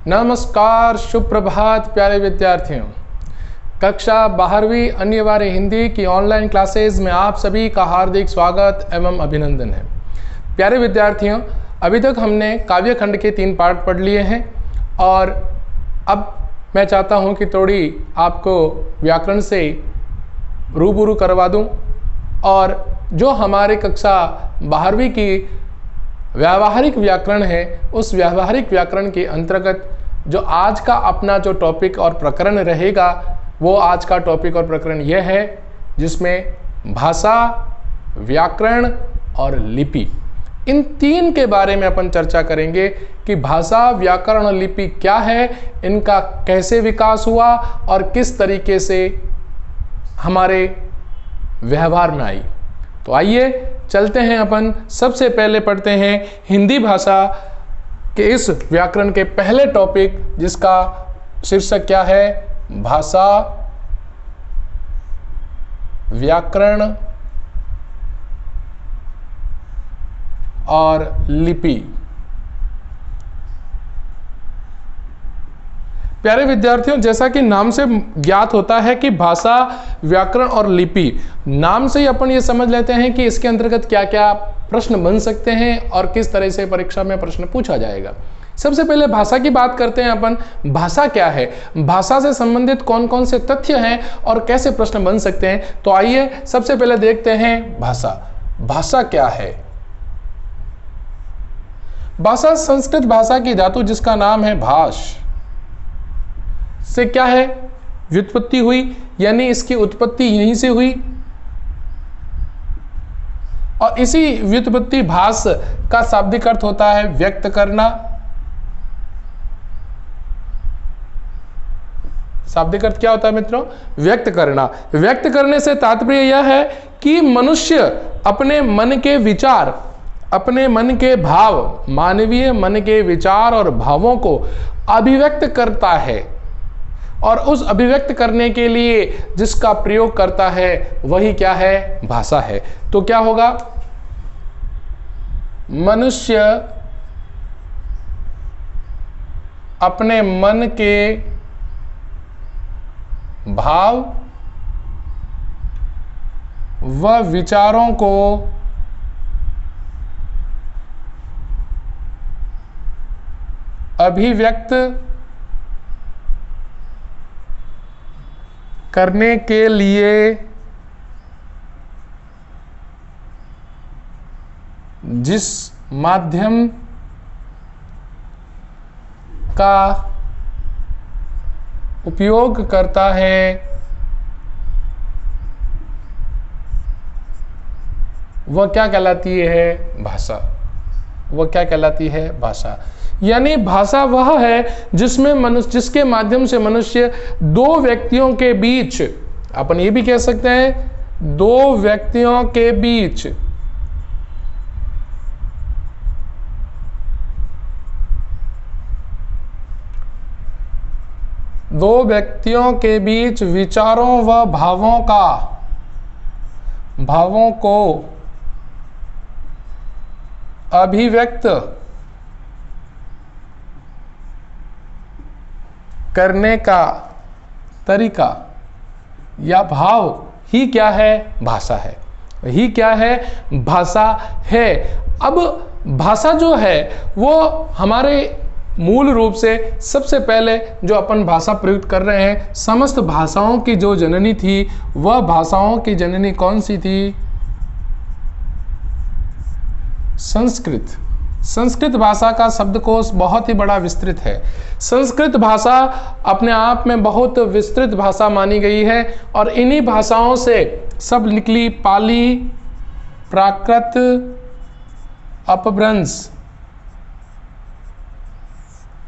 नमस्कार, शुभ प्रभात प्यारे विद्यार्थियों। कक्षा 12वीं अनिवार्य हिंदी की ऑनलाइन क्लासेस में आप सभी का हार्दिक स्वागत एवं अभिनंदन है। प्यारे विद्यार्थियों, अभी तक हमने काव्य खंड के 3 पाठ पढ़ लिए हैं और अब मैं चाहता हूं कि थोड़ी आपको व्याकरण से रूबरू करवा दूं और जो हमारे कक्षा 12वीं की व्यावहारिक व्याकरण है, उस व्यावहारिक व्याकरण के अंतर्गत जो आज का अपना जो टॉपिक और प्रकरण रहेगा, वो आज का टॉपिक और प्रकरण यह है जिसमें भाषा, व्याकरण और लिपि, इन 3 के बारे में अपन चर्चा करेंगे कि भाषा, व्याकरण और लिपि क्या है, इनका कैसे विकास हुआ और किस तरीके से हमारे व्यवहार में आई। तो आइए चलते हैं, अपन सबसे पहले पढ़ते हैं हिंदी भाषा के इस व्याकरण के पहले टॉपिक जिसका शीर्षक क्या है, भाषा, व्याकरण और लिपि। प्यारे विद्यार्थियों, जैसा कि नाम से ज्ञात होता है कि भाषा, व्याकरण और लिपि, नाम से ही अपन ये समझ लेते हैं कि इसके अंतर्गत क्या क्या प्रश्न बन सकते हैं और किस तरह से परीक्षा में प्रश्न पूछा जाएगा। सबसे पहले भाषा की बात करते हैं अपन। भाषा क्या है, भाषा से संबंधित कौन कौन से तथ्य हैं और कैसे प्रश्न बन सकते हैं। तो आइए सबसे पहले देखते हैं भाषा। भाषा क्या है? भाषा संस्कृत भाषा की धातु जिसका नाम है भाष से क्या है, व्युत्पत्ति हुई, यानी इसकी उत्पत्ति यहीं से हुई और इसी व्युत्पत्ति भाष का शाब्दिक अर्थ होता है व्यक्त करना। शाब्दिक अर्थ क्या होता है मित्रों? व्यक्त करना। व्यक्त करने से तात्पर्य यह है कि मनुष्य अपने मन के विचार, अपने मन के भाव, मानवीय मन के विचार और भावों को अभिव्यक्त करता है और उस अभिव्यक्त करने के लिए जिसका प्रयोग करता है वही क्या है? भाषा है। तो क्या होगा? मनुष्य अपने मन के भाव व विचारों को अभिव्यक्त करने के लिए जिस माध्यम का उपयोग करता है वह क्या कहलाती है? भाषा। वह क्या कहलाती है? भाषा। यानी भाषा वह है जिसमें मनुष्य, जिसके माध्यम से मनुष्य दो व्यक्तियों के बीच, अपन ये भी कह सकते हैं दो व्यक्तियों के बीच विचारों व भावों को अभिव्यक्त करने का तरीका या भाव ही क्या है? भाषा है। ही क्या है? भाषा है। अब भाषा जो है वो हमारे मूल रूप से सबसे पहले जो अपन भाषा प्रयुक्त कर रहे हैं, समस्त भाषाओं की जो जननी थी, वह भाषाओं की जननी कौन सी थी? संस्कृत। संस्कृत भाषा का शब्दकोश बहुत ही बड़ा विस्तृत है। संस्कृत भाषा अपने आप में बहुत विस्तृत भाषा मानी गई है और इन्हीं भाषाओं से सब निकली। पाली, प्राकृत, अपभ्रंश।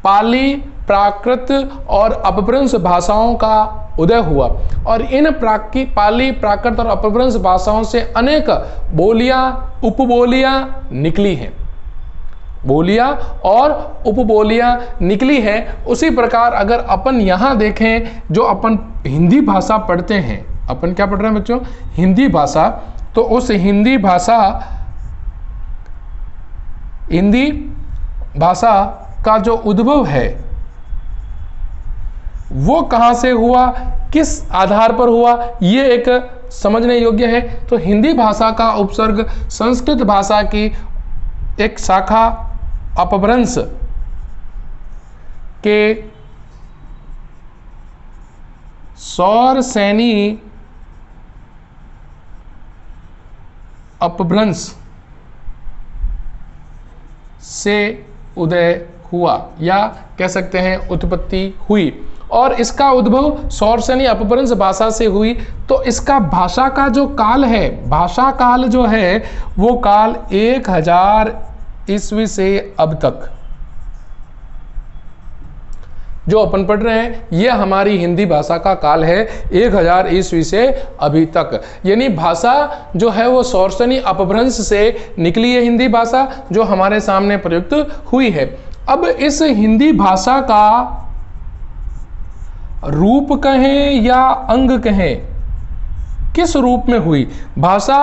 पाली, प्राकृत और अपभ्रंश भाषाओं का उदय हुआ और इन पाली, प्राकृत और अपभ्रंश भाषाओं से अनेक बोलियां, उपबोलियां निकली हैं। बोलियां और उपबोलियां निकली हैं। उसी प्रकार अगर अपन यहाँ देखें, जो अपन हिंदी भाषा पढ़ते हैं, अपन क्या पढ़ रहे हैं बच्चों? हिंदी भाषा। तो उस हिंदी भाषा का जो उद्भव है वो कहां से हुआ, किस आधार पर हुआ, ये एक समझने योग्य है। तो हिंदी भाषा का उपसर्ग संस्कृत भाषा की एक शाखा अपभ्रंश के सौरसेनी अपभ्रंश से उदय हुआ, या कह सकते हैं उत्पत्ति हुई। और इसका उद्भव सौरसेनी अपभ्रंश भाषा से हुई। तो इसका भाषा का जो काल है, भाषा काल जो है वो काल 1000 ईस्वी से अब तक जो अपन पढ़ रहे हैं, ये हमारी हिंदी भाषा का काल है 1000 ईस्वी से अभी तक। यानी भाषा जो है वो सौरसेनी अपभ्रंश से निकली है हिंदी भाषा, जो हमारे सामने प्रयुक्त हुई है। अब इस हिंदी भाषा का रूप कहें या अंग कहें, किस रूप में हुई भाषा,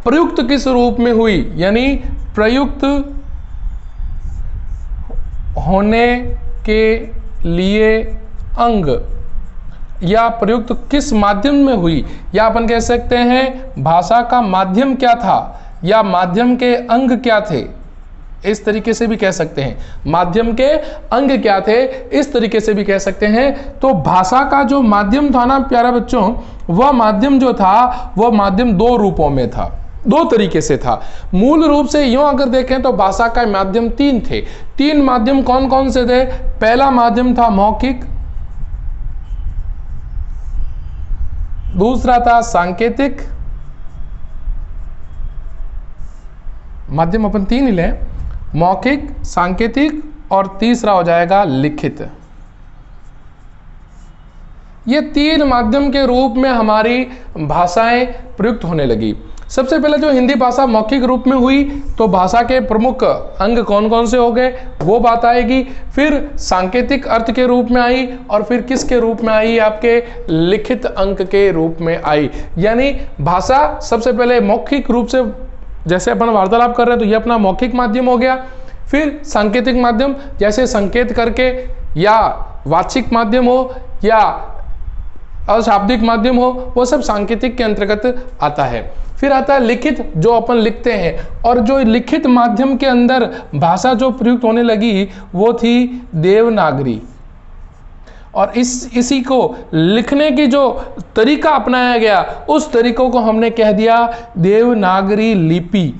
प्रयुक्त किस रूप में हुई, यानी प्रयुक्त होने के लिए अंग, या प्रयुक्त किस माध्यम में हुई, या अपन कह सकते हैं भाषा का माध्यम क्या था, या माध्यम के अंग क्या थे, इस तरीके से भी कह सकते हैं। माध्यम के अंग क्या थे, इस तरीके से भी कह सकते हैं। तो भाषा का जो माध्यम था ना प्यारे बच्चों, वह माध्यम जो था वह माध्यम दो रूपों में था, दो तरीके से था। मूल रूप से यूं अगर देखें तो भाषा का माध्यम तीन थे। तीन माध्यम कौन कौन से थे? पहला माध्यम था मौखिक, दूसरा था सांकेतिक, माध्यम अपन तीन ही लें, मौखिक, सांकेतिक और तीसरा हो जाएगा लिखित। ये तीन माध्यम के रूप में हमारी भाषाएं प्रयुक्त होने लगी। सबसे पहले जो हिंदी भाषा मौखिक रूप में हुई तो भाषा के प्रमुख अंग कौन कौन से हो गए वो बात आएगी। फिर सांकेतिक अर्थ के रूप में आई, और फिर किसके रूप में आई? आपके लिखित अंक के रूप में आई। यानी भाषा सबसे पहले मौखिक रूप से, जैसे अपन वार्तालाप कर रहे हैं तो ये अपना मौखिक माध्यम हो गया। फिर सांकेतिक माध्यम, जैसे संकेत करके, या वाचिक माध्यम हो या अशाब्दिक माध्यम हो, वो सब सांकेतिक के अंतर्गत आता है। फिर आता है लिखित, जो अपन लिखते हैं, और जो लिखित माध्यम के अंदर भाषा जो प्रयुक्त होने लगी वो थी देवनागरी। और इसी को लिखने की जो तरीका अपनाया गया, उस तरीकों को हमने कह दिया देवनागरी लिपि।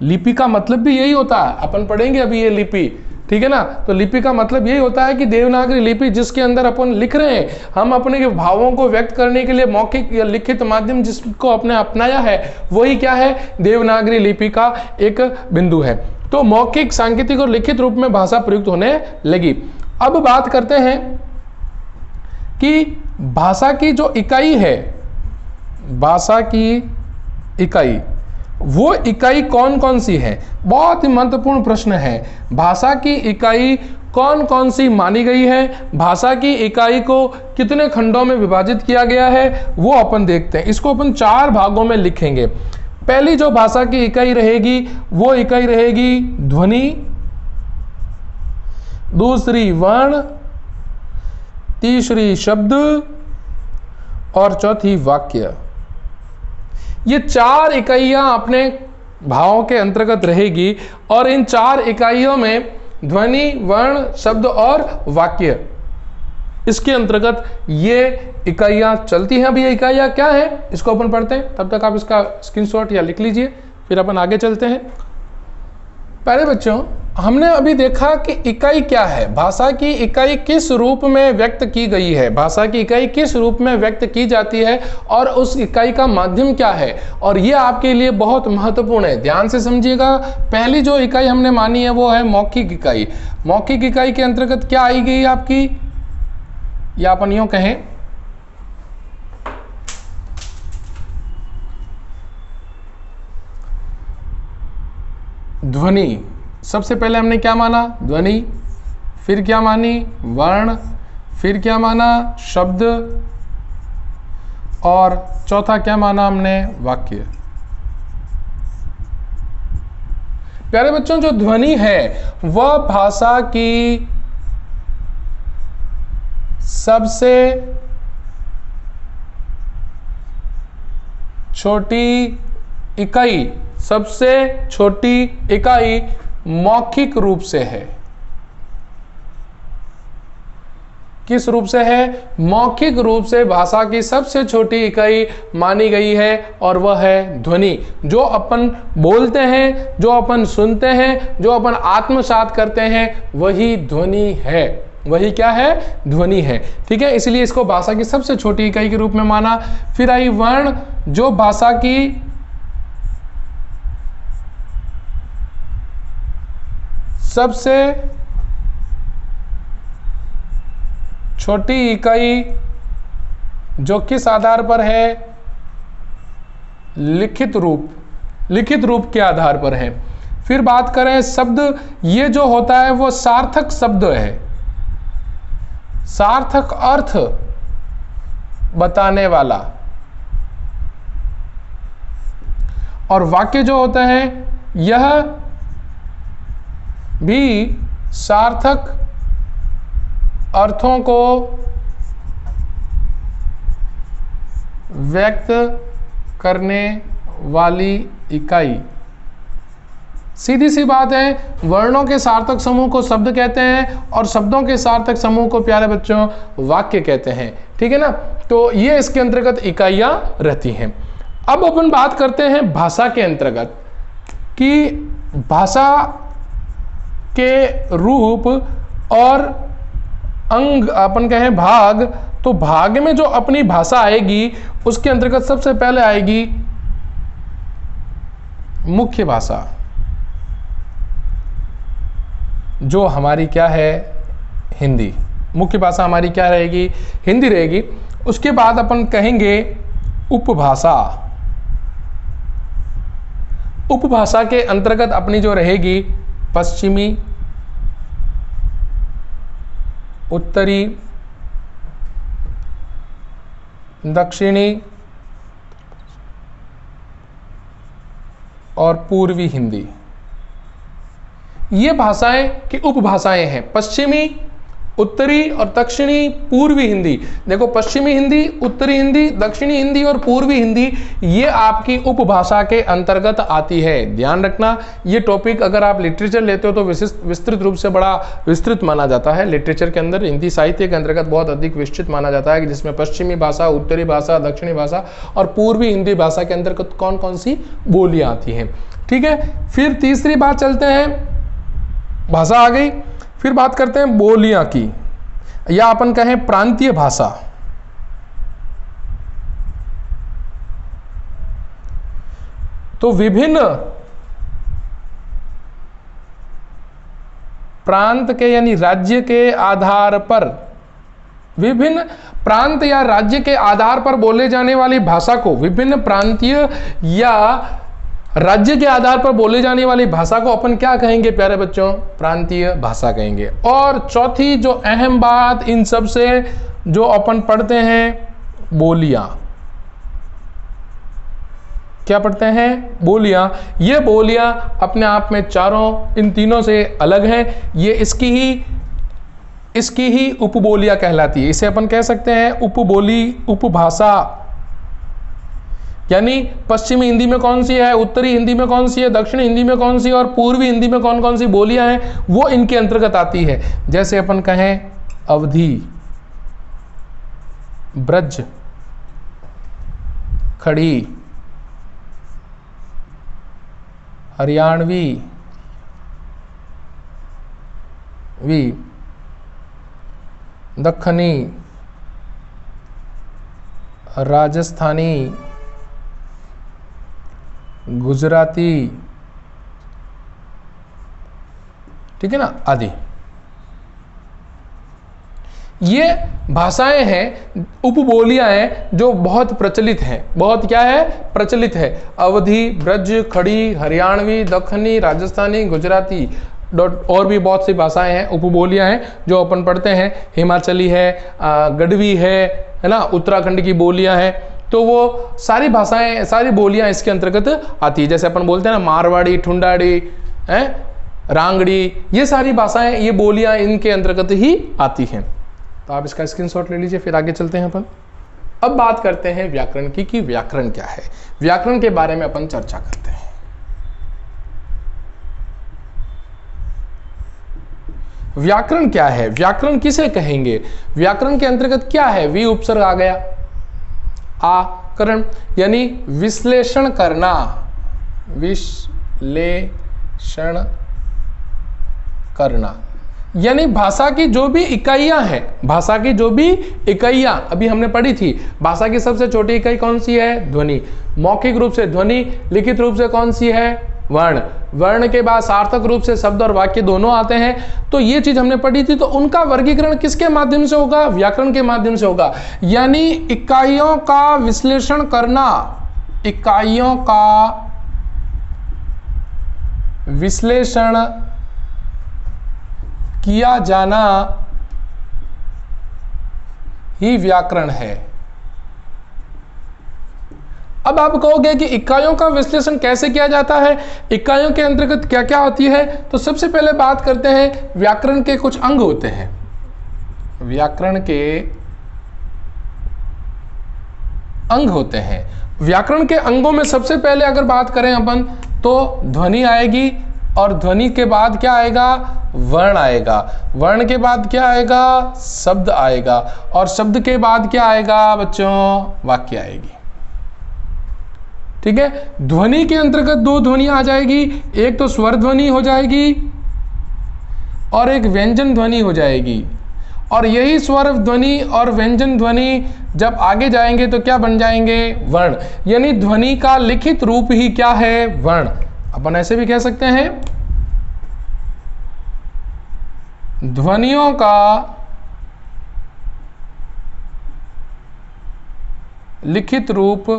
लिपि का मतलब भी यही होता है, अपन पढ़ेंगे अभी ये लिपि, ठीक है ना। तो लिपि का मतलब यही होता है कि देवनागरी लिपि जिसके अंदर अपन लिख रहे हैं, हम अपने भावों को व्यक्त करने के लिए मौखिक या लिखित माध्यम जिसको अपने अपनाया है, वही क्या है? देवनागरी लिपि का एक बिंदु है। तो मौखिक, सांकेतिक और लिखित रूप में भाषा प्रयुक्त होने लगी। अब बात करते हैं कि भाषा की जो इकाई है, भाषा की इकाई, वो इकाई कौन कौन सी है? बहुत ही महत्वपूर्ण प्रश्न है। भाषा की इकाई कौन कौन सी मानी गई है? भाषा की इकाई को कितने खंडों में विभाजित किया गया है वो अपन देखते हैं। इसको अपन 4 भागों में लिखेंगे। पहली जो भाषा की इकाई रहेगी वो इकाई रहेगी ध्वनि, दूसरी वर्ण, तीसरी शब्द और चौथी वाक्य। ये 4 इकाइयां अपने भावों के अंतर्गत रहेगी, और इन 4 इकाइयों में ध्वनि, वर्ण, शब्द और वाक्य, इसके अंतर्गत ये इकाइयां चलती हैं। अब ये इकाइयां क्या है इसको अपन पढ़ते हैं, तब तक आप इसका स्क्रीनशॉट या लिख लीजिए, फिर अपन आगे चलते हैं। पहले बच्चों, हमने अभी देखा कि इकाई क्या है, भाषा की इकाई किस रूप में व्यक्त की गई है, भाषा की इकाई किस रूप में व्यक्त की जाती है, और उस इकाई का माध्यम क्या है। और ये आपके लिए बहुत महत्वपूर्ण है, ध्यान से समझिएगा। पहली जो इकाई हमने मानी है वो है मौखिक इकाई। मौखिक इकाई के अंतर्गत क्या आई गई आपकी, या अपन यूं कहें ध्वनि। सबसे पहले हमने क्या माना? ध्वनि। फिर क्या मानी? वर्ण। फिर क्या माना? शब्द। और चौथा क्या माना हमने? वाक्य। प्यारे बच्चों, जो ध्वनि है वह भाषा की सबसे छोटी इकाई, सबसे छोटी इकाई मौखिक रूप से है। किस रूप से है? मौखिक रूप से भाषा की सबसे छोटी इकाई मानी गई है और वह है ध्वनि। जो अपन बोलते हैं, जो अपन सुनते हैं, जो अपन आत्मसात करते हैं, वही ध्वनि है। वही क्या है? ध्वनि है। ठीक है, इसलिए इसको भाषा की सबसे छोटी इकाई के रूप में माना। फिर आई वर्ण, जो भाषा की सबसे छोटी इकाई, जो किस आधार पर है? लिखित रूप, लिखित रूप के आधार पर है। फिर बात करें शब्द, ये जो होता है वो सार्थक शब्द है, सार्थक अर्थ बताने वाला। और वाक्य जो होता है यह भी सार्थक अर्थों को व्यक्त करने वाली इकाई। सीधी सी बात है, वर्णों के सार्थक समूह को शब्द कहते हैं और शब्दों के सार्थक समूह को प्यारे बच्चों वाक्य कहते हैं। ठीक है ना, तो ये इसके अंतर्गत इकाइयां रहती हैं। अब अपन बात करते हैं भाषा के अंतर्गत कि भाषा के रूप और अंग, अपन कहें भाग, तो भाग में जो अपनी भाषा आएगी उसके अंतर्गत सबसे पहले आएगी मुख्य भाषा, जो हमारी क्या है? हिंदी। मुख्य भाषा हमारी क्या रहेगी? हिंदी रहेगी। उसके बाद अपन कहेंगे उपभाषा। उपभाषा के अंतर्गत अपनी जो रहेगी पश्चिमी, उत्तरी, दक्षिणी और पूर्वी हिंदी। ये भाषाएं की उपभाषाएं हैं, पश्चिमी, उत्तरी और दक्षिणी, पूर्वी हिंदी। देखो, पश्चिमी हिंदी, उत्तरी हिंदी, दक्षिणी हिंदी और पूर्वी हिंदी, ये आपकी उपभाषा के अंतर्गत आती है। ध्यान रखना, ये टॉपिक अगर आप लिटरेचर लेते हो तो विस्तृत रूप से बड़ा विस्तृत माना जाता है। लिटरेचर के अंदर हिंदी साहित्य के अंतर्गत बहुत अधिक विस्तृत माना जाता है, जिसमें पश्चिमी भाषा, उत्तरी भाषा, दक्षिणी भाषा और पूर्वी हिंदी भाषा के अंतर्गत कौन कौन सी बोलियां आती हैं। ठीक है, फिर तीसरी बात चलते हैं, भाषा आ गई। फिर बात करते हैं बोलियां की, या अपन कहें प्रांतीय भाषा। तो विभिन्न प्रांत के यानी राज्य के आधार पर, विभिन्न प्रांत या राज्य के आधार पर बोले जाने वाली भाषा को, विभिन्न प्रांतीय या राज्य के आधार पर बोले जाने वाली भाषा को अपन क्या कहेंगे प्यारे बच्चों? प्रांतीय भाषा कहेंगे। और चौथी जो अहम बात इन सब से जो अपन पढ़ते हैं, बोलियां। क्या पढ़ते हैं? बोलियां। ये बोलियां अपने आप में चारों, इन तीनों से अलग हैं। ये इसकी ही उपबोलियां कहलाती है। इसे अपन कह सकते हैं उपबोली, उपभाषा। यानी पश्चिमी हिंदी में कौन सी है, उत्तरी हिंदी में कौन सी है, दक्षिणी हिंदी में कौन सी है और पूर्वी हिंदी में कौन कौन सी बोलियां हैं, वो इनके अंतर्गत आती है। जैसे अपन कहें अवधी, ब्रज, खड़ी, हरियाणवी, दक्खनी, राजस्थानी, गुजराती, ठीक है ना, आदि। ये भाषाएं हैं, उपबोलियां हैं जो बहुत प्रचलित हैं। बहुत क्या है? प्रचलित है। अवधी, ब्रज, खड़ी, हरियाणवी, दक्खनी, राजस्थानी, गुजराती और भी बहुत सी भाषाएं हैं, उपबोलियां हैं जो अपन पढ़ते हैं। हिमाचली है, गढ़वी है ना, उत्तराखंड की बोलियां हैं। तो वो सारी भाषाएं, सारी बोलियां इसके अंतर्गत आती है। जैसे अपन बोलते हैं ना, मारवाड़ी, ठुंडाड़ी, रांगड़ी, ये सारी भाषाएं, ये बोलियां इनके अंतर्गत ही आती हैं। तो आप इसका स्क्रीनशॉट ले लीजिए, फिर आगे चलते हैं अपन। अब बात करते हैं व्याकरण की कि व्याकरण क्या है। व्याकरण के बारे में अपन चर्चा करते हैं। व्याकरण क्या है, व्याकरण किसे कहेंगे, व्याकरण के अंतर्गत क्या है। वी उपसर्ग आ गया, आकरण यानी विश्लेषण करना, विश्लेषण करना यानी भाषा की जो भी इकाइयां हैं, भाषा की जो भी इकाइयां अभी हमने पढ़ी थी। भाषा की सबसे छोटी इकाई कौन सी है, ध्वनि। मौखिक रूप से ध्वनि, लिखित रूप से कौन सी है, वर्ण। वर्ण के बाद सार्थक रूप से शब्द और वाक्य दोनों आते हैं। तो ये चीज हमने पढ़ी थी। तो उनका वर्गीकरण किसके माध्यम से होगा, व्याकरण के माध्यम से होगा। यानी इकाइयों का विश्लेषण करना, इकाइयों का विश्लेषण किया जाना ही व्याकरण है। अब आप कहोगे कि इकाइयों का विश्लेषण कैसे किया जाता है, इकाइयों के अंतर्गत क्या क्या होती है। तो सबसे पहले बात करते हैं, व्याकरण के कुछ अंग होते हैं। व्याकरण के अंग होते हैं। व्याकरण के अंगों में सबसे पहले अगर बात करें अपन तो ध्वनि आएगी, और ध्वनि के बाद क्या आएगा, वर्ण आएगा। वर्ण के बाद क्या आएगा, शब्द आएगा, और शब्द के बाद क्या आएगा बच्चों, वाक्य आएगी। ठीक है। ध्वनि के अंतर्गत दो ध्वनियां आ जाएगी, एक तो स्वर ध्वनि हो जाएगी और एक व्यंजन ध्वनि हो जाएगी। और यही स्वर ध्वनि और व्यंजन ध्वनि जब आगे जाएंगे तो क्या बन जाएंगे, वर्ण। यानी ध्वनि का लिखित रूप ही क्या है, वर्ण। अपन ऐसे भी कह सकते हैं, ध्वनियों का लिखित रूप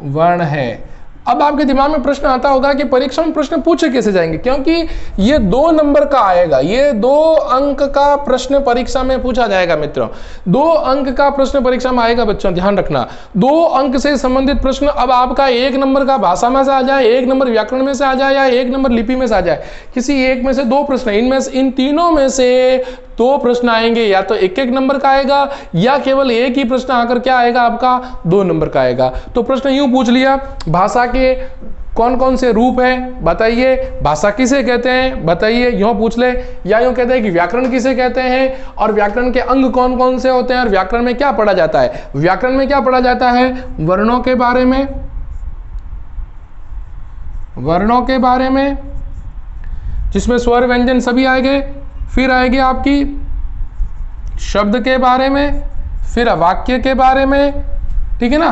वर्ण है। अब आपके दिमाग में प्रश्न आता होगा कि परीक्षा में प्रश्न पूछे कैसे जाएंगे, क्योंकि ये 2 नंबर का आएगा, ये 2 अंक का प्रश्न परीक्षा में पूछा जाएगा मित्रों। 2 अंक का प्रश्न परीक्षा में आएगा बच्चों, ध्यान रखना। 2 अंक से संबंधित प्रश्न, अब आपका 1 नंबर का भाषा में से आ जाए, 1 नंबर व्याकरण में से आ जाए, या 1 नंबर लिपि में से आ जाए, किसी एक में से 2 प्रश्न, इनमें से इन तीनों में से 2 प्रश्न आएंगे। या तो 1-1 नंबर का आएगा, या केवल एक ही प्रश्न आकर क्या आएगा आपका, 2 नंबर का आएगा। तो प्रश्न यूं पूछ लिया, भाषा के कौन कौन से रूप हैं बताइए, भाषा किसे कहते हैं बताइए, यूं पूछ ले। या यूं कहते हैं कि व्याकरण किसे कहते हैं, और व्याकरण के अंग कौन कौन से होते हैं, और व्याकरण में क्या पढ़ा जाता है। व्याकरण में क्या पढ़ा जाता है, वर्णों के बारे में, वर्णों के बारे में जिसमें स्वर व्यंजन सभी आएंगे। फिर आएगी आपकी शब्द के बारे में, फिर वाक्य के बारे में, ठीक है ना।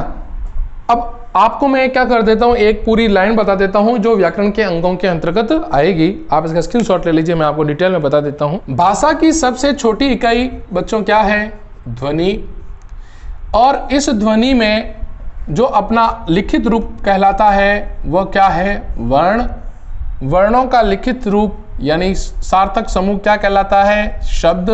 अब आपको मैं क्या कर देता हूं, एक पूरी लाइन बता देता हूं जो व्याकरण के अंगों के अंतर्गत आएगी। आप इसका स्क्रीनशॉट ले लीजिए, मैं आपको डिटेल में बता देता हूं। भाषा की सबसे छोटी इकाई बच्चों क्या है, ध्वनि। और इस ध्वनि में जो अपना लिखित रूप कहलाता है वह क्या है, वर्ण। वर्णों का लिखित रूप यानी सार्थक समूह क्या कहलाता है, शब्द।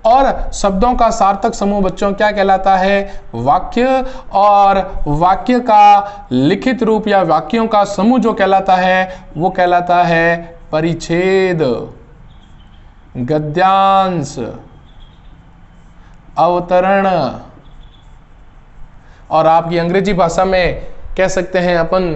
और शब्दों का सार्थक समूह बच्चों क्या कहलाता है, वाक्य। और वाक्य का लिखित रूप या वाक्यों का समूह जो कहलाता है वो कहलाता है परिच्छेद, गद्यांश, अवतरण। और आपकी अंग्रेजी भाषा में कह सकते हैं अपन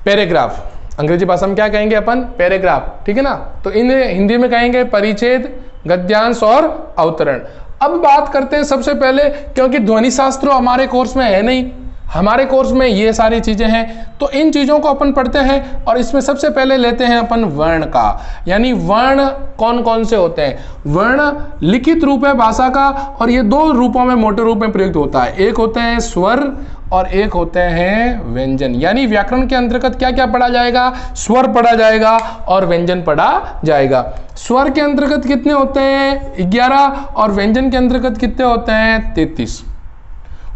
पैराग्राफ। अंग्रेजी भाषा में क्या कहेंगे अपन, पैराग्राफ, ठीक है ना। तो इन्हें हिंदी में कहेंगे परिच्छेद, गद्यांश और अवतरण। अब बात करते हैं सबसे पहले, क्योंकि ध्वनि शास्त्र हमारे कोर्स में है नहीं, हमारे कोर्स में ये सारी चीजें हैं, तो इन चीजों को अपन पढ़ते हैं। और इसमें सबसे पहले लेते हैं अपन वर्ण का, यानी वर्ण कौन कौन से होते हैं। वर्ण लिखित रूप है भाषा का, और ये 2 रूपों में, मोटे रूप में प्रयुक्त होता है। एक होते हैं स्वर और एक होते हैं व्यंजन। यानी व्याकरण के अंतर्गत क्या क्या पढ़ा जाएगा, स्वर पढ़ा जाएगा और व्यंजन पढ़ा जाएगा। स्वर के अंतर्गत कितने होते हैं, 11, और व्यंजन के अंतर्गत कितने होते हैं, 33।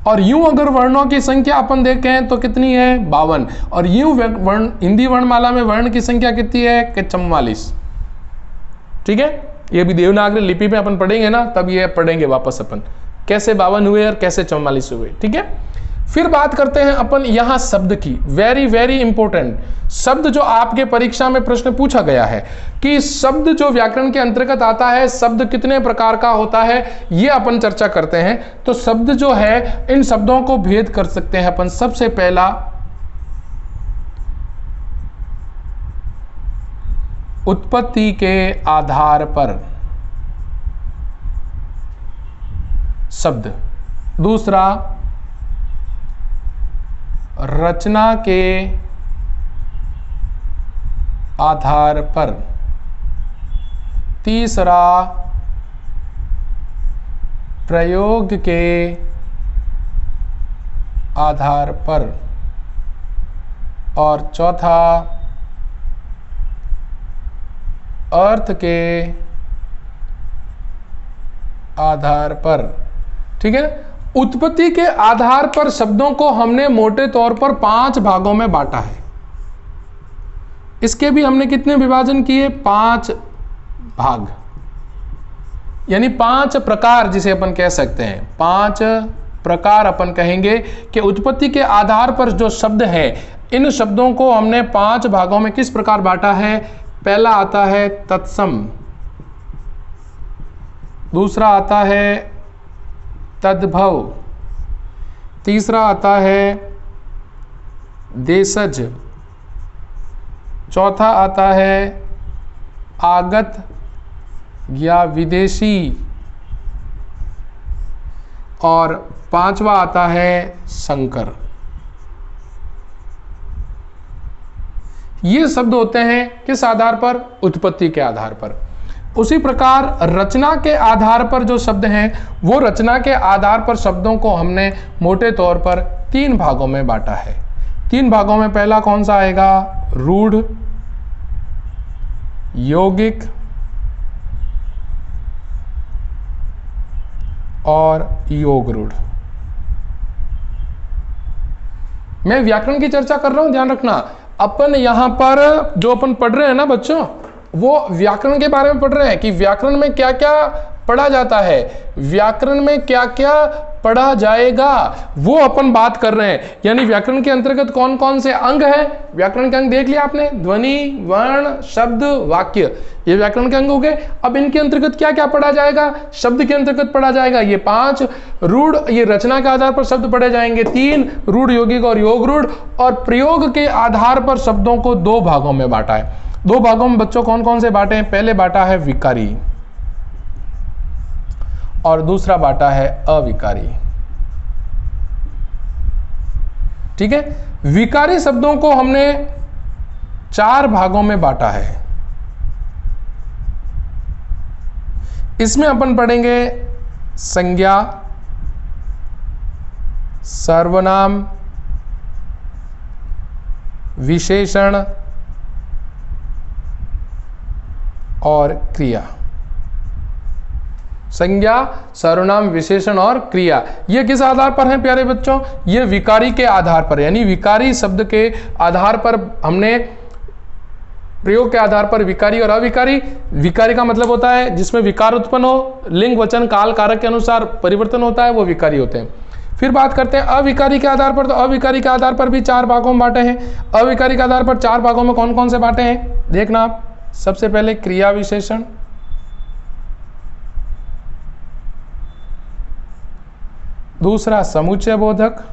और यूं अगर वर्णों की संख्या अपन देखें तो कितनी है, 52। और यूं वर्ण, हिंदी वर्णमाला में वर्ण की संख्या कितनी है, 44। ठीक है। ये भी देवनागरी लिपि में अपन पढ़ेंगे ना, तब ये पढ़ेंगे वापस अपन कैसे 52 हुए और कैसे 44 हुए। ठीक है। फिर बात करते हैं अपन यहां शब्द की, वेरी वेरी इंपॉर्टेंट शब्द जो आपके परीक्षा में प्रश्न पूछा गया है कि शब्द जो व्याकरण के अंतर्गत आता है, शब्द कितने प्रकार का होता है, ये अपन चर्चा करते हैं। तो शब्द जो है, इन शब्दों को भेद कर सकते हैं अपन। सबसे पहला उत्पत्ति के आधार पर शब्द, दूसरा रचना के आधार पर, तीसरा प्रयोग के आधार पर, और चौथा अर्थ के आधार पर। ठीक है, उत्पत्ति के आधार पर शब्दों को हमने मोटे तौर पर 5 भागों में बांटा है। इसके भी हमने कितने विभाजन किए? 5 भाग, यानी 5 प्रकार जिसे अपन कह सकते हैं। 5 प्रकार अपन कहेंगे कि उत्पत्ति के आधार पर जो शब्द है, इन शब्दों को हमने 5 भागों में किस प्रकार बांटा है। पहला आता है तत्सम, दूसरा आता है तद्भव, तीसरा आता है देशज, चौथा आता है आगत या विदेशी, और 5वां आता है संकर। ये शब्द होते हैं किस आधार पर? उत्पत्ति के आधार पर। उसी प्रकार रचना के आधार पर जो शब्द हैं, वो रचना के आधार पर शब्दों को हमने मोटे तौर पर 3 भागों में बांटा है। 3 भागों में पहला कौन सा आएगा? रूढ़, यौगिक और योग रूढ़। मैं व्याकरण की चर्चा कर रहा हूं, ध्यान रखना। अपन यहां पर जो अपन पढ़ रहे हैं ना बच्चों, वो व्याकरण के बारे में पढ़ रहे हैं कि व्याकरण में क्या क्या पढ़ा जाता है, व्याकरण में क्या क्या पढ़ा जाएगा, वो अपन बात कर रहे हैं। यानी व्याकरण के अंतर्गत कौन कौन से अंग है? व्याकरण के अंग देख लिया आपने, ध्वनि, वर्ण, शब्द, वाक्य, ये व्याकरण के अंग हो गए। अब इनके अंतर्गत क्या क्या पढ़ा जाएगा? शब्द के अंतर्गत पढ़ा जाएगा ये 5। रूढ़, ये रचना के आधार पर शब्द पढ़े जाएंगे 3, रूढ़, यौगिक और योग रूढ़। और प्रयोग के आधार पर शब्दों को 2 भागों में बांटा है। 2 भागों में बच्चों कौन कौन से बांटे हैं? पहले बांटा है विकारी और दूसरा बांटा है अविकारी। ठीक है, विकारी शब्दों को हमने 4 भागों में बांटा है। इसमें अपन पढ़ेंगे संज्ञा, सर्वनाम, विशेषण और क्रिया। संज्ञा, सर्वनाम, विशेषण और क्रिया, ये किस आधार पर हैं प्यारे बच्चों? ये विकारी के आधार पर, यानी विकारी शब्द के आधार पर हमने प्रयोग के आधार पर विकारी और अविकारी। विकारी का मतलब होता है जिसमें विकार उत्पन्न हो, लिंग, वचन, काल, कारक के अनुसार परिवर्तन होता है, वो विकारी होते हैं। फिर बात करते हैं अविकारी के आधार पर। तो अविकारी के आधार पर भी 4 भागों में बांटे हैं। अविकारी के आधार पर 4 भागों में कौन कौन से बांटे हैं देखना आप। सबसे पहले क्रिया विशेषण, दूसरा समुच्चय बोधक,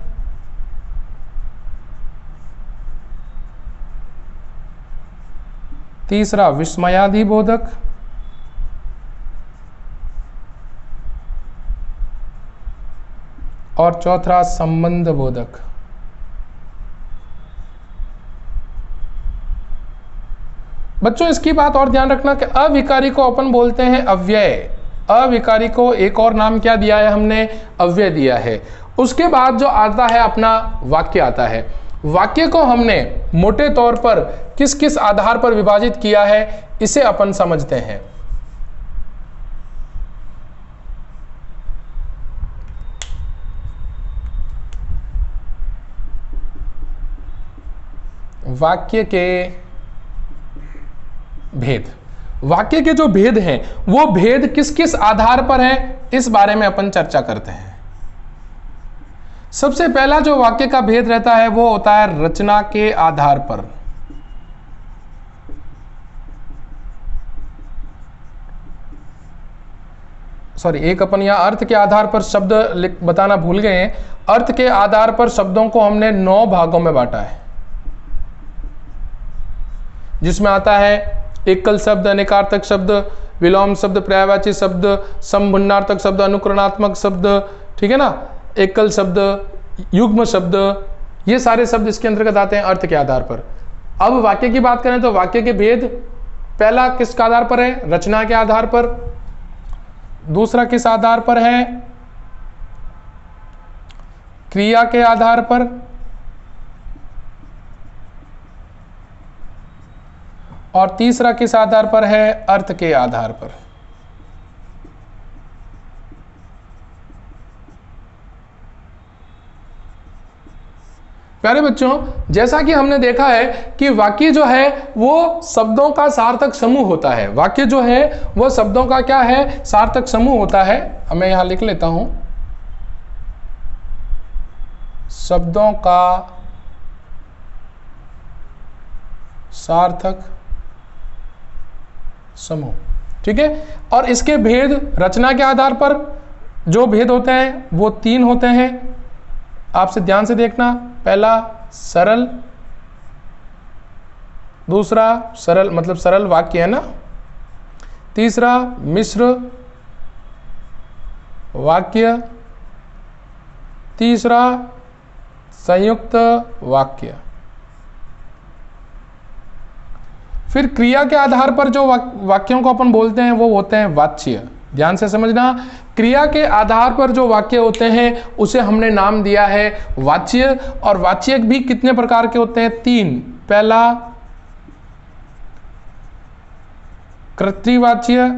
तीसरा विस्मयादि बोधक, और चौथा संबंध बोधक। बच्चों इसकी बात और ध्यान रखना कि अविकारी को अपन बोलते हैं अव्यय। अविकारी को एक और नाम क्या दिया है हमने? अव्यय दिया है। उसके बाद जो आता है अपना वाक्य आता है। वाक्य को हमने मोटे तौर पर किस किस आधार पर विभाजित किया है, इसे अपन समझते हैं। वाक्य के भेद। वाक्य के जो भेद हैं वो भेद किस किस आधार पर हैं, इस बारे में अपन चर्चा करते हैं। सबसे पहला जो वाक्य का भेद रहता है वो होता है रचना के आधार पर। सॉरी, एक अपन यहां अर्थ के आधार पर शब्द बताना भूल गए हैं। अर्थ के आधार पर शब्दों को हमने 9 भागों में बांटा है, जिसमें आता है एकल शब्द, अनेकार्थक शब्द, विलोम शब्द, पर्यायवाची शब्द, संबंधार्थक शब्द, अनुकरणात्मक शब्द, ठीक है ना, एकल शब्द, युग्म शब्द, ये सारे शब्द इसके अंतर्गत आते हैं अर्थ के आधार पर। अब वाक्य की बात करें तो वाक्य के भेद, पहला किसके आधार पर है? रचना के आधार पर। दूसरा किस आधार पर है? क्रिया के आधार पर। और तीसरा किस आधार पर है? अर्थ के आधार पर। प्यारे बच्चों, जैसा कि हमने देखा है कि वाक्य जो है वो शब्दों का सार्थक समूह होता है। वाक्य जो है वो शब्दों का क्या है? सार्थक समूह होता है। अब मैं यहां लिख लेता हूं, शब्दों का सार्थक समूह, ठीक है। और इसके भेद रचना के आधार पर जो भेद होते हैं वो 3 होते हैं। आपसे ध्यान से देखना, पहला सरल, दूसरा सरल मतलब सरल वाक्य है ना, तीसरा मिश्र वाक्य, तीसरा संयुक्त वाक्य। फिर क्रिया के आधार पर जो वाक्यों को अपन बोलते हैं वो होते हैं वाच्य। ध्यान से समझना, क्रिया के आधार पर जो वाक्य होते हैं उसे हमने नाम दिया है वाच्य। और वाच्य भी कितने प्रकार के होते हैं? 3। पहला कर्तृवाच्य,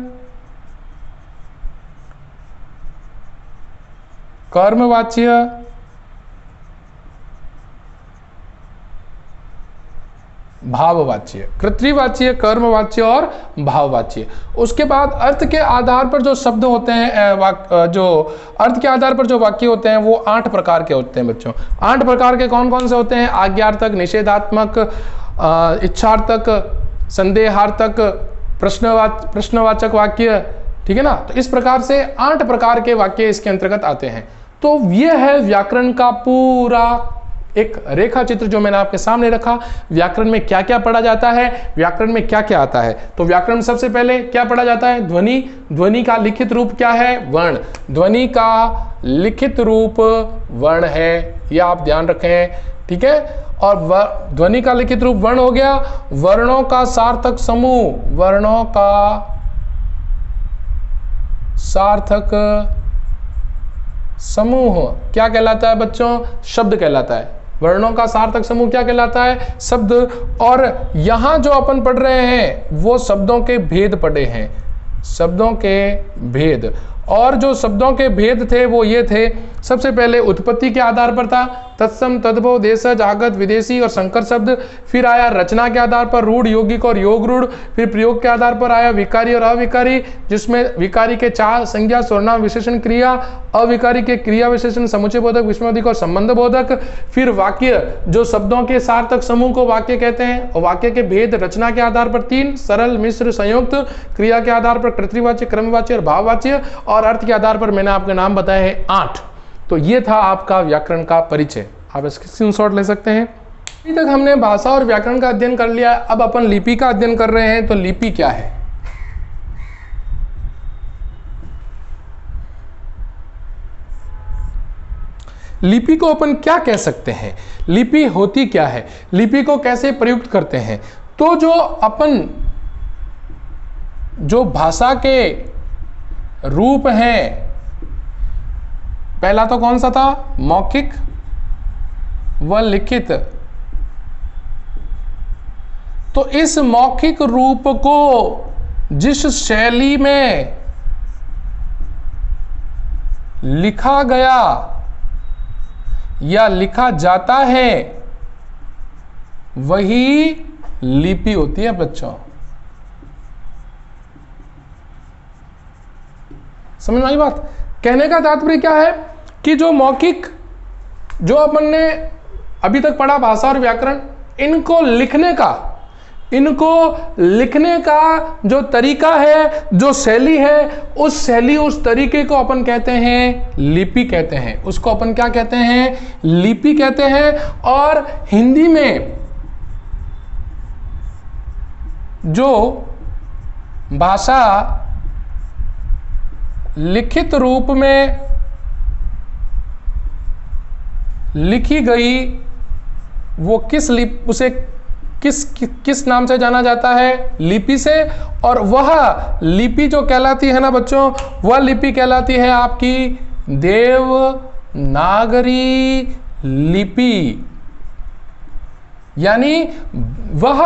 कर्मवाच्य, भाववाच्य। कर्तृवाच्य, कर्मवाच्य और भाववाच्य। उसके बाद अर्थ के आधार पर जो शब्द होते हैं, जो अर्थ के आधार पर जो वाक्य होते हैं वो 8 प्रकार के होते हैं बच्चों। 8 प्रकार के कौन कौन से होते हैं? आज्ञार्थक, निषेधात्मक, इच्छार्थक, संदेहार्थक, प्रश्नवाचक वाक्य, ठीक है ना। तो इस प्रकार से 8 प्रकार के वाक्य इसके अंतर्गत आते हैं। तो यह है व्याकरण का पूरा एक रेखा चित्र जो मैंने आपके सामने रखा। व्याकरण में क्या क्या पढ़ा जाता है, व्याकरण में क्या क्या आता है। तो व्याकरण में सबसे पहले क्या पढ़ा जाता है? ध्वनि। ध्वनि का लिखित रूप क्या है? वर्ण। ध्वनि का लिखित रूप वर्ण है, यह आप ध्यान रखें, ठीक है। और ध्वनि का लिखित रूप वर्ण हो गया। वर्णों का सार्थक समूह, वर्णों का सार्थक समूह क्या कहलाता है बच्चों? शब्द कहलाता है। वर्णों का सार्थक समूह क्या कहलाता है? शब्द। और यहां जो अपन पढ़ रहे हैं वो शब्दों के भेद पढ़े हैं, शब्दों के भेद। और जो शब्दों के भेद थे वो ये थे, सबसे पहले उत्पत्ति के आधार पर था तत्सम, तद्भव, देशज, आगत, विदेशी और संकर शब्द। फिर आया रचना के आधार पर रूढ़, यौगिक और योग रूढ़। फिर प्रयोग के आधार पर आया विकारी और अविकारी, जिसमें विकारी के 4 संज्ञा, सर्वनाम, विशेषण, क्रिया, अविकारी के क्रिया, विशेषण, समुच्चय बोधक, विस्मयोदिक और संबंध बोधक। फिर वाक्य, जो शब्दों के सार्थक समूह को वाक्य कहते हैं। और वाक्य के भेद रचना के आधार पर 3, सरल, मिश्र, संयुक्त। क्रिया के आधार पर कर्तृवाच्य, क्रमवाच्य और भाववाच्य। और अर्थ के आधार पर मैंने आपके नाम बताए हैं 8। तो ये था आपका व्याकरण का परिचय। आप इसके स्क्रीनशॉट ले सकते हैं। अभी तक हमने भाषा और व्याकरण का अध्ययन कर लिया, अब अपन लिपि का अध्ययन कर रहे हैं। तो लिपि क्या है? लिपि को अपन क्या कह सकते हैं? लिपि होती क्या है? लिपि को कैसे प्रयुक्त करते हैं? तो जो भाषा के रूप हैं, पहला तो कौन सा था? मौखिक व लिखित। तो इस मौखिक रूप को जिस शैली में लिखा गया या लिखा जाता है वही लिपि होती है बच्चों। समझ में आई बात? कहने का तात्पर्य क्या है कि जो मौखिक जो अपन ने अभी तक पढ़ा भाषा और व्याकरण, इनको लिखने का जो तरीका है, जो शैली है, उस तरीके को अपन कहते हैं लिपि कहते हैं। उसको अपन क्या कहते हैं? लिपि कहते हैं। और हिंदी में जो भाषा लिखित रूप में लिखी गई, वो किस नाम से जाना जाता है? लिपि से। और वह लिपि जो कहलाती है ना बच्चों, वह लिपि कहलाती है आपकी देवनागरी लिपि। यानी वह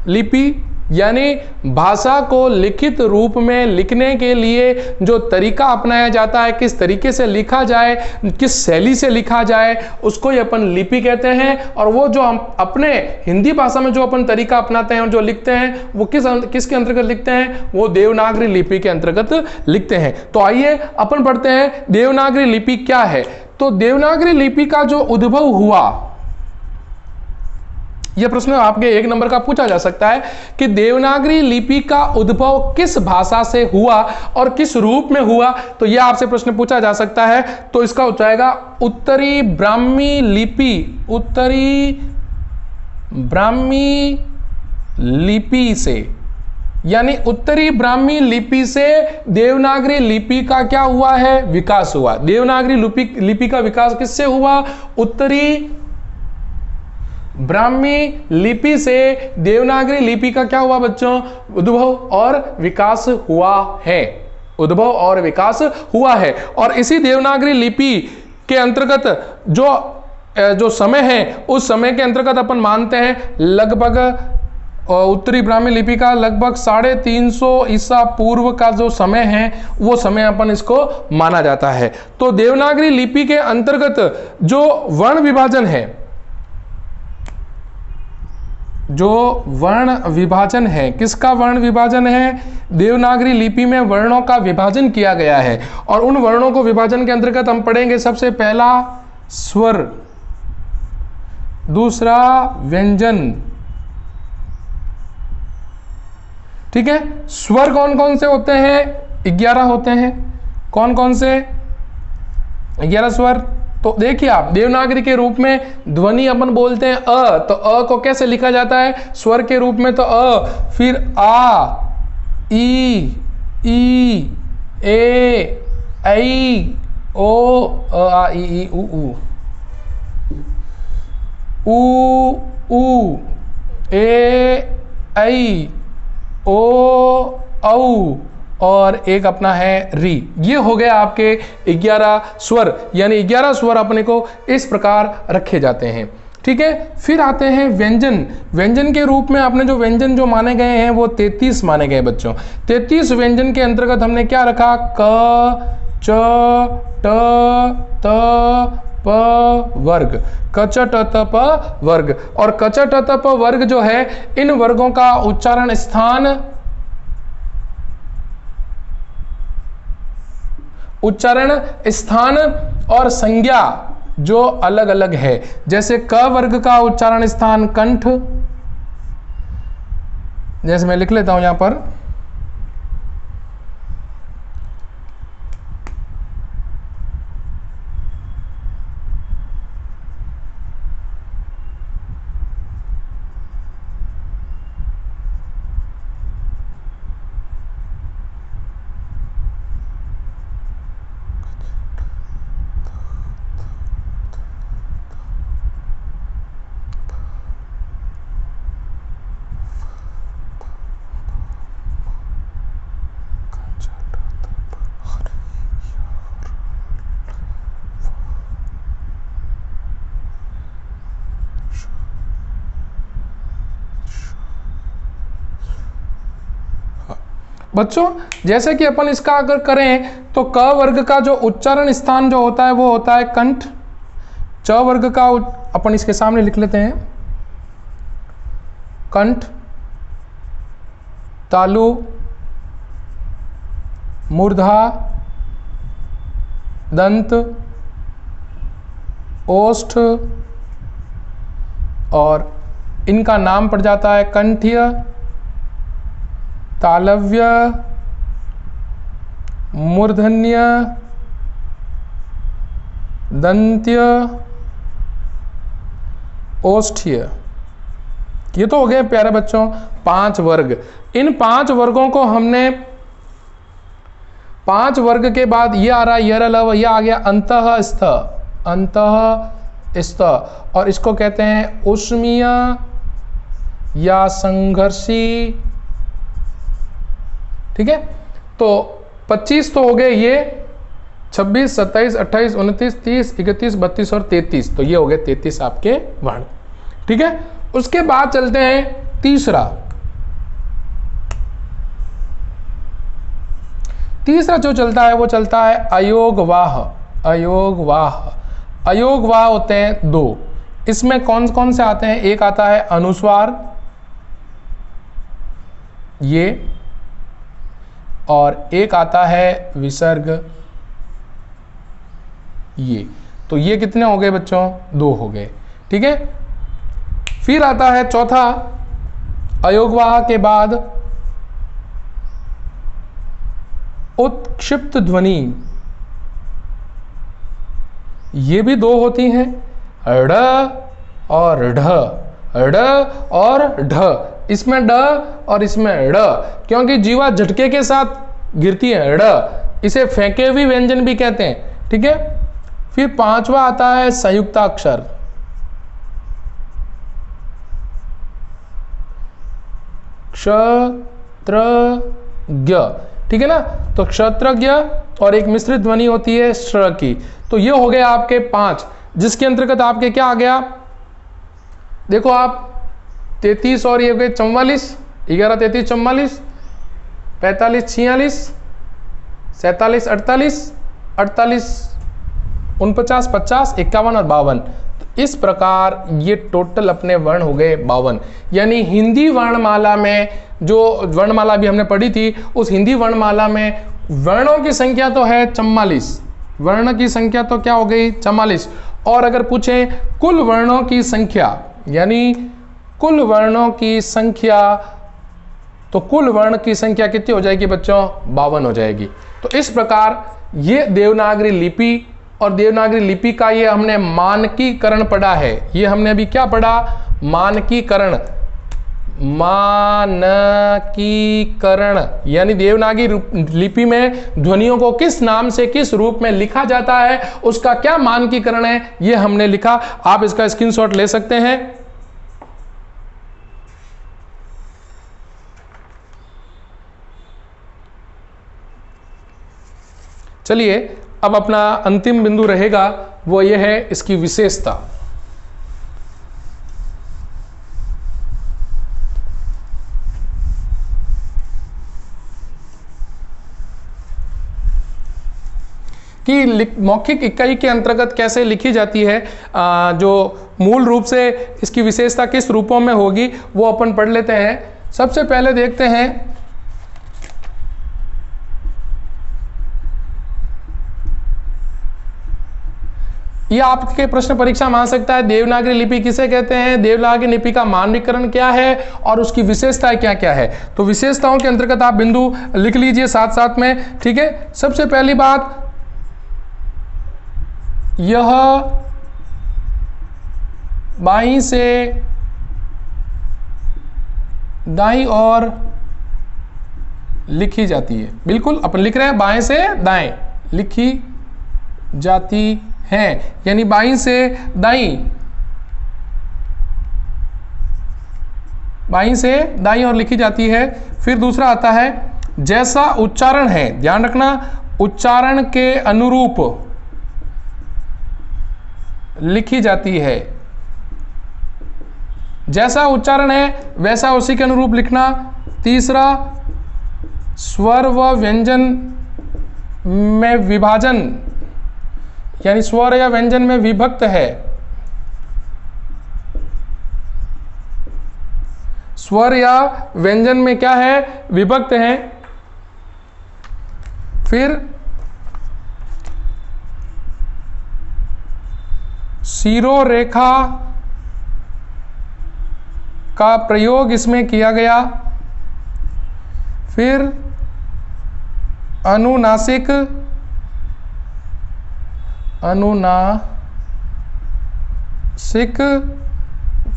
लिपि यानी भाषा को लिखित रूप में लिखने के लिए जो तरीका अपनाया जाता है, किस तरीके से लिखा जाए, किस शैली से लिखा जाए, उसको ही अपन लिपि कहते हैं। और वो जो हम अपने हिंदी भाषा में जो अपन तरीका अपनाते हैं और जो लिखते हैं, वो किसके अंतर्गत लिखते हैं? वो देवनागरी लिपि के अंतर्गत लिखते हैं। तो आइए अपन पढ़ते हैं देवनागरी लिपि क्या है। तो देवनागरी लिपि का जो उद्भव हुआ, यह प्रश्न आपके 1 नंबर का पूछा जा सकता है कि देवनागरी लिपि का उद्भव किस भाषा से हुआ और किस रूप में हुआ। तो यह आपसे प्रश्न पूछा जा सकता है। तो इसका हो जाएगा उत्तरी ब्राह्मी लिपि। उत्तरी ब्राह्मी लिपि से, यानी उत्तरी ब्राह्मी लिपि से देवनागरी लिपि का क्या हुआ है? विकास हुआ। देवनागरी लिपि का विकास किससे हुआ? उत्तरी ब्राह्मी लिपि से देवनागरी लिपि का क्या हुआ बच्चों? उद्भव और विकास हुआ है। उद्भव और विकास हुआ है। और इसी देवनागरी लिपि के अंतर्गत जो समय है, उस समय के अंतर्गत अपन मानते हैं लगभग उत्तरी ब्राह्मी लिपि का लगभग 350 ईसा पूर्व का जो समय है, वो समय अपन इसको माना जाता है। तो देवनागरी लिपि के अंतर्गत जो वर्ण विभाजन है, जो वर्ण विभाजन है, किसका वर्ण विभाजन है? देवनागरी लिपि में वर्णों का विभाजन किया गया है। और उन वर्णों को विभाजन के अंतर्गत हम पढ़ेंगे सबसे पहला स्वर, दूसरा व्यंजन। ठीक है। स्वर कौन कौन से होते हैं? 11 होते हैं। कौन कौन से? 11 स्वर। तो देखिए आप, देवनागरी के रूप में ध्वनि अपन बोलते हैं अ, तो अ को कैसे लिखा जाता है? स्वर के रूप में तो अ, फिर आ, ई, ए, ऐ, ओ, आ, ई, उ, ऊ, ए, ऐ, ओ, औ, और एक अपना है री। ये हो गया आपके 11 स्वर, यानी 11 स्वर अपने को इस प्रकार रखे जाते हैं। ठीक है। फिर आते हैं व्यंजन। व्यंजन के रूप में आपने जो व्यंजन जो माने गए हैं वो 33 माने गए बच्चों। 33 व्यंजन के अंतर्गत हमने क्या रखा? क, च, ट, त, प वर्ग। क, च, ट, त, प वर्ग। और क, च, ट, त, प वर्ग जो है, इन वर्गों का उच्चारण स्थान और संज्ञा जो अलग अलग है। जैसे क वर्ग का उच्चारण स्थान कंठ, जैसे मैं लिख लेता हूं यहां पर, बच्चों जैसे कि अपन इसका अगर करें तो क वर्ग का जो उच्चारण स्थान जो होता है वो होता है कंठ। च वर्ग का अपन इसके सामने लिख लेते हैं कंठ, तालु, मूर्धा, दंत, ओष्ठ, और इनका नाम पड़ जाता है कंठ्य, तालव्य, मूर्धन्य, दंत्य, ओष्ठ्य। ये तो हो गए प्यारे बच्चों 5 वर्ग। इन 5 वर्गों को हमने 5 वर्ग के बाद ये आ रहा है यरलव, यह आ गया अंतःस्थ, अंतःस्थ, और इसको कहते हैं ऊष्मीय या संघर्षी। ठीक है, तो 25 तो हो गए ये, 26, 27, 28, 29, 30, 31, 32 और 33, तो ये हो गए 33 आपके वर्ण। ठीक है, उसके बाद चलते हैं तीसरा जो चलता है वो चलता है अयोगवाह। अयोगवाह होते हैं 2। इसमें कौन कौन से आते हैं? एक आता है अनुस्वार, ये, और एक आता है विसर्ग, ये। तो ये कितने हो गए बच्चों? 2 हो गए। ठीक है, फिर आता है चौथा अयोगवाह के बाद उत्क्षिप्त ध्वनि, ये भी 2 होती हैं, ड और ढ, ड और ढ। इसमें ड और इसमें ड, क्योंकि जीवा झटके के साथ गिरती है, ड, इसे फेंके हुए व्यंजन भी कहते हैं। ठीक है, फिर 5वां आता है संयुक्ताक्षर, क्षत्रज्ञ। ठीक है ना, तो क्षत्रज्ञ, और एक मिश्रित ध्वनि होती है श्र की। तो ये हो गए आपके 5, जिसके अंतर्गत आपके क्या आ गया? देखो आप 33 और ये हो गए 44, 11, 33, 44, 45, 46, 47, 48, 48, 49, 50, 51 और 52। तो इस प्रकार ये टोटल अपने वर्ण हो गए 52। यानी हिंदी वर्णमाला में, जो वर्णमाला भी हमने पढ़ी थी, उस हिंदी वर्णमाला में वर्णों की संख्या तो है 44, वर्ण की संख्या तो क्या हो गई? 44। और अगर पूछें कुल वर्णों की संख्या, यानी कुल वर्णों की संख्या, तो कुल वर्ण की संख्या कितनी हो जाएगी बच्चों? 52 हो जाएगी। तो इस प्रकार ये देवनागरी लिपि, और देवनागरी लिपि का ये हमने मानकीकरण पढ़ा है। ये हमने अभी क्या पढ़ा? मानकीकरण। मानकीकरण यानी देवनागरी लिपि में ध्वनियों को किस नाम से, किस रूप में लिखा जाता है, उसका क्या मानकीकरण है, ये हमने लिखा। आप इसका स्क्रीनशॉट ले सकते हैं। चलिए, अब अपना अंतिम बिंदु रहेगा, वो ये है इसकी विशेषता। कि मौखिक इकाई के अंतर्गत कैसे लिखी जाती है, जो मूल रूप से इसकी विशेषता किस रूपों में होगी, वो अपन पढ़ लेते हैं। सबसे पहले देखते हैं, ये आपके प्रश्न परीक्षा में आ सकता है, देवनागरी लिपि किसे कहते हैं, देवनागरी लिपि का मानकीकरण क्या है और उसकी विशेषताएं क्या क्या है। तो विशेषताओं के अंतर्गत आप बिंदु लिख लीजिए साथ साथ में। ठीक है, सबसे पहली बात, यह बाईं से दाईं ओर लिखी जाती है। बिल्कुल अपन लिख रहे हैं बाएं से दाएं लिखी जाती है, यानी बाईं से दाईं, बाईं से दाईं ओर लिखी जाती है। फिर दूसरा आता है, जैसा उच्चारण है, ध्यान रखना, उच्चारण के अनुरूप लिखी जाती है। जैसा उच्चारण है वैसा उसी के अनुरूप लिखना। तीसरा, स्वर व व्यंजन में विभाजन, यानी स्वर या व्यंजन में विभक्त है, स्वर या व्यंजन में क्या है? विभक्त है। फिर शिरोरेखा का प्रयोग इसमें किया गया। फिर अनुनासिक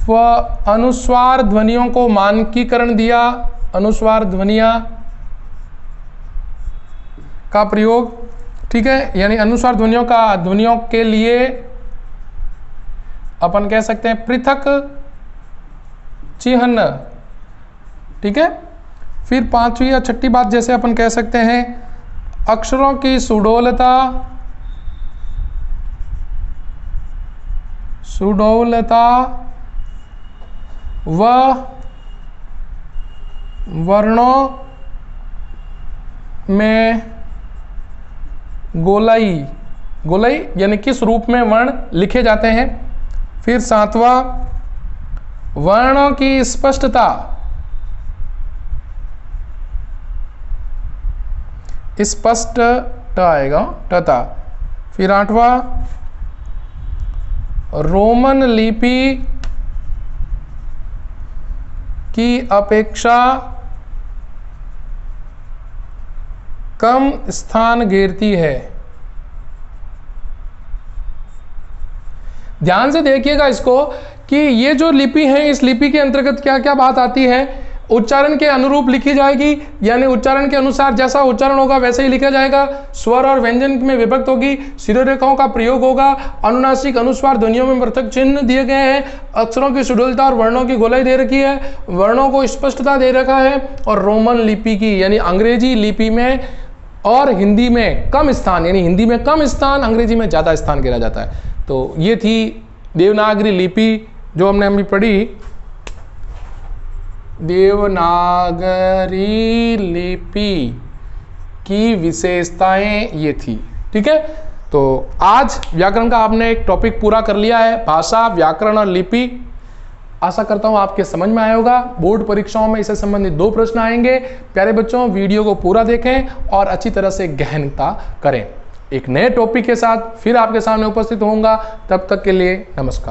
व अनुस्वार ध्वनियों को मानकीकरण दिया। अनुस्वार ध्वनियां का प्रयोग, ठीक है, यानी अनुस्वार ध्वनियों के लिए अपन कह सकते हैं पृथक चिह्न, ठीक है। फिर पांचवी या छठी बात जैसे अपन कह सकते हैं अक्षरों की सुडौलता व वर्णों में गोलाई यानी किस रूप में वर्ण लिखे जाते हैं। फिर सातवां वर्णों की स्पष्टता आएगा टता। फिर आठवां रोमन लिपि की अपेक्षा कम स्थान घेरती है। ध्यान से देखिएगा इसको कि ये जो लिपि है, इस लिपि के अंतर्गत क्या क्या बात आती है। उच्चारण के अनुरूप लिखी जाएगी, यानी उच्चारण के अनुसार जैसा उच्चारण होगा वैसे ही लिखा जाएगा। स्वर और व्यंजन में विभक्त होगी। शिरोरेखाओं का प्रयोग होगा। अनुनासिक अनुस्वार ध्वनियों में पृथक चिन्ह दिए गए हैं। अक्षरों की सुडौलता और वर्णों की गोलाई दे रखी है। वर्णों को स्पष्टता दे रखा है। और रोमन लिपि की यानी अंग्रेजी लिपि में और हिंदी में कम स्थान, यानी हिंदी में कम स्थान, अंग्रेजी में ज्यादा स्थान घेरा जाता है। तो ये थी देवनागरी लिपि जो हमने अभी पढ़ी। देवनागरी लिपि की विशेषताएं ये थी, ठीक है। तो आज व्याकरण का आपने एक टॉपिक पूरा कर लिया है, भाषा, व्याकरण और लिपि। आशा करता हूं आपके समझ में आया होगा। बोर्ड परीक्षाओं में इससे संबंधित 2 प्रश्न आएंगे। प्यारे बच्चों, वीडियो को पूरा देखें और अच्छी तरह से गहनता करें। एक नए टॉपिक के साथ फिर आपके सामने उपस्थित होऊंगा। तब तक के लिए नमस्कार।